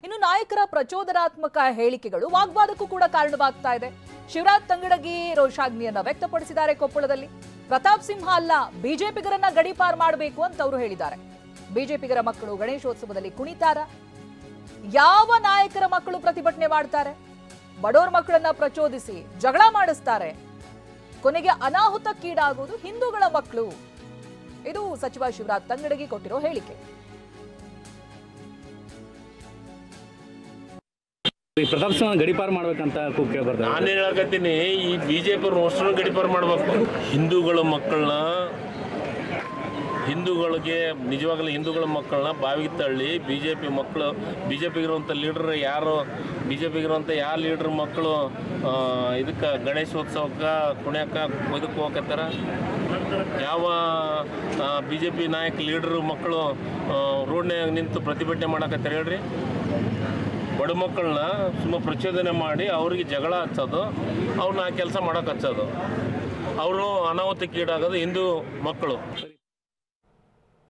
ಇನ್ನು ನಾಯಕರ ಪ್ರಚೋದನಾತ್ಮಕ ಹೇಳಿಕೆಗಳು ವಾಗ್ವಾದಕ್ಕೂ ಕೂಡ ಕಾರಣವಾಗ್ತಾ ಇದೆ. ಶಿವರಾಜ್ ತಂಗಡಗಿ ರೋಷಾಗ್ನಿಯನ್ನ ವ್ಯಕ್ತಪಡಿಸಿದ್ದಾರೆ. ಕೊಪ್ಪಳದಲ್ಲಿ ಪ್ರತಾಪ್ ಸಿಂಹ ಅಲ್ಲ ಬಿಜೆಪಿಗರನ್ನ ಗಡೀಪಾರ್ ಮಾಡಬೇಕು ಅಂತ ಅವರು ಹೇಳಿದ್ದಾರೆ. ಬಿಜೆಪಿಗರ ಮಕ್ಕಳು ಗಣೇಶೋತ್ಸವದಲ್ಲಿ ಕುಣಿತಾರ? ಯಾವ ನಾಯಕರ ಮಕ್ಕಳು ಪ್ರತಿಭಟನೆ ಮಾಡ್ತಾರೆ? ಬಡೋರ್ ಮಕ್ಕಳನ್ನ ಪ್ರಚೋದಿಸಿ ಜಗಳ ಮಾಡಿಸ್ತಾರೆ. ಕೊನೆಗೆ ಅನಾಹುತಕ್ಕೀಡಾಗುವುದು ಹಿಂದೂಗಳ ಮಕ್ಕಳು. ಇದು ಸಚಿವ ಶಿವರಾಜ್ ತಂಗಡಗಿ ಕೊಟ್ಟಿರೋ ಹೇಳಿಕೆ. ಪ್ರತಾಪ್ ಸಿಂಹ ಗಡಿಪಾರು ಮಾಡ್ಬೇಕಂತ ಕೂಗ್ ಬರ್ತಾರೆ. ನಾನು ಹೇಳಕತ್ತೀನಿ, ಈ ಬಿಜೆಪಿ ಅಷ್ಟನ್ನು ಗಡಿಪಾರು ಮಾಡಬೇಕು. ಹಿಂದೂಗಳ ಮಕ್ಕಳನ್ನ, ಹಿಂದೂಗಳಿಗೆ ನಿಜವಾಗಲೂ ಹಿಂದೂಗಳ ಮಕ್ಕಳನ್ನ ಬಾವಿಗೆ ತಳ್ಳಿ ಬಿಜೆಪಿ ಮಕ್ಕಳು, ಬಿಜೆಪಿಗಿರುವಂಥ ಲೀಡ್ರ್ ಯಾರು, ಬಿಜೆಪಿಗಿರುವಂಥ ಯಾವ ಲೀಡ್ರ್ ಮಕ್ಕಳು ಇದಕ್ಕೆ ಗಣೇಶೋತ್ಸವಕ್ಕೆ ಕುಣಿಯಕ್ಕೆ ಇದಕ್ಕೆ ಹೋಗತ್ತಾರ? ಯಾವ ಬಿಜೆಪಿ ನಾಯಕ ಲೀಡ್ರ್ ಮಕ್ಕಳು ರೋಡ್ನ್ಯಾಗ ನಿಂತು ಪ್ರತಿಭಟನೆ ಮಾಡಕತ್ತಾರ ಹೇಳ್ರಿ? ಬಡ ಮಕ್ಕಳನ್ನ ಸುಮ್ಮ ಪ್ರಚೋದನೆ ಮಾಡಿ ಅವ್ರಿಗೆ ಜಗಳ ಹಚ್ಚೋದು, ಅವ್ರನ್ನ ಆ ಕೆಲಸ ಮಾಡೋಕೆ ಹಚ್ಚೋದು, ಅವರು ಅನಾಹುತಕ್ಕೀಡಾಗೋದು ಹಿಂದೂ ಮಕ್ಕಳು.